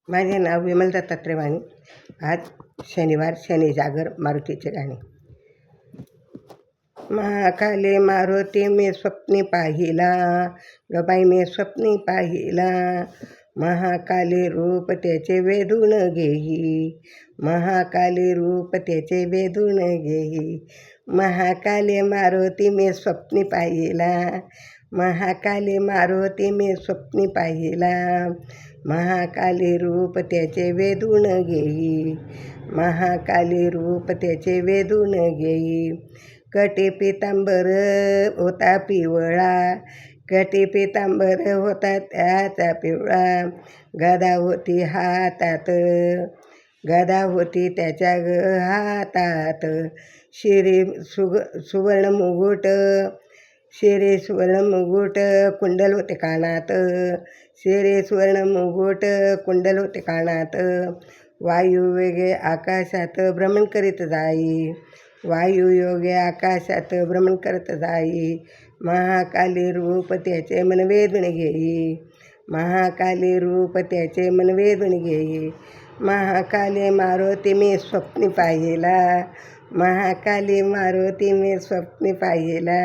माझे नाव विमल दत्तात्रय वाणी. आज शनिवार, शनी जागर, मारुतीचे गाणे. महाकाले मारुती मी स्वप्नी पाहिला, गबाई मी स्वप्नी पाहिला. महाकाली रूप त्याचे वेधून घेई, महाकाली रूप त्याचे वेधून घेई. महाकाली मारुती मी स्वप्नी पाहिला, महाकाली मारुती मी स्वप्नी पाहिला. महाकाली रूप त्याचे वेधून घेई, महाकाली रूप त्याचे वेधून घेई. कटी पितांबर होता पिवळा, कटी पितांबर होता त्याचा पिवळा. गदा होती हातात, गदा होती त्याच्या हातात. शिरी सुवर्ण मुकुट, शिरे सुवर्ण मुकुट, कुंडल होते कानात, शिरे सुवर्ण मुकुट, कुंडल होते कानात. वायू वेगे आकाशात भ्रमण करीत जाई, वायू योगे आकाशात भ्रमण करत जाई. महाकाली रूप त्याचे मन वेधून घेई, महाकाली रूप त्याचे मन वेधून घेई. महाकाली मारुती मी स्वप्नी पाहिला, महाकाली मारुती मी स्वप्नी पाहिला.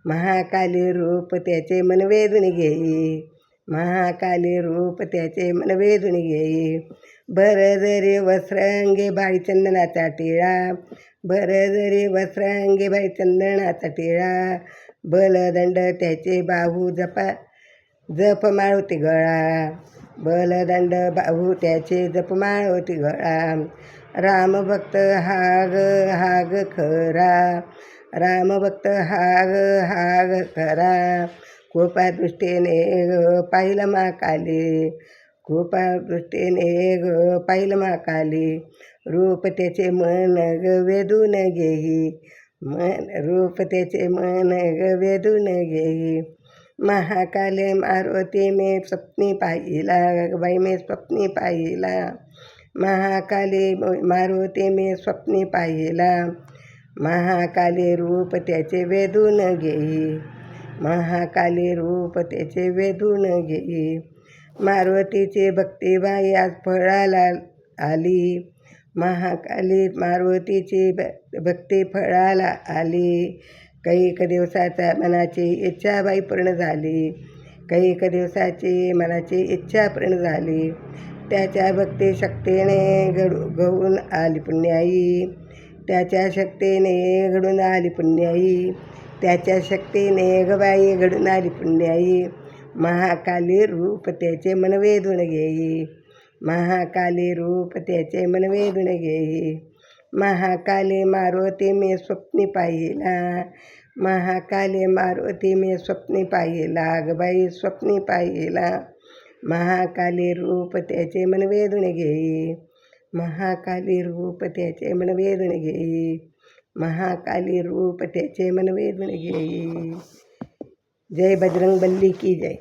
महाकाली रूप त्याचे मन वेधून घेई, महाकाली रूप त्याचे मन वेधून घेई. भर जरी वस्त्रांगे बाळी चंदनाचा टिळा, भर जरी वस्त्रांगे बाळी चंदनाचा टिळा. बलदंड त्याचे बाहू जपमाळ होती गळा, बलदंड बाहू त्याचे जपमाळ होती गळा. रामभक्त हाग हाग खरा, रामभक्त हाग खरा. कृपादृष्टीने पाहिलं महाकाली, कृपादृष्टीने पाहिलं महाकाली. रूप त्याचे मन वेधून घेई, रूप त्याचे मन वेधून घेई. महाकाली मारुती मी स्वप्नी पाहिला, बाई मी स्वप्नी पाहिला. महाकाली मारुती मी स्वप्नी पाहिला. महाकाली रूप त्याचे वेधून घेई, महाकाली रूप त्याचे वेधून घेई. मारुतीची भक्तिबाई आज फळाला आली, महाकाली मारुतीची भक्ती फळाला आली. कैक दिवसाचा मनाची इच्छा बाई पूर्ण झाली, कैक दिवसाची मनाची इच्छा पूर्ण झाली. त्याच्या भक्ती शक्तीने घडून आली पुण्याई, त्याच्या शक्तीने घडून आली पुण्याई, त्याच्या शक्तीने गबाई घडून आली पुण्याई. महाकाली रूप त्याचे मन वेधून घेई, महाकाली रूप त्याचे मन वेधून घेई. महाकाली मारुती मी स्वप्नी पाहिला, महाकाली मारुती मी स्वप्नी पाहिला, गबाई स्वप्नी पाहिला. महाकाली रूप त्याचे मन वेधून घेई, महाकाली रूप त्याचे मन वेधून घेई, महाकाली रूप त्याचे मन वेधून घेई. जय बजरंग बली की जय.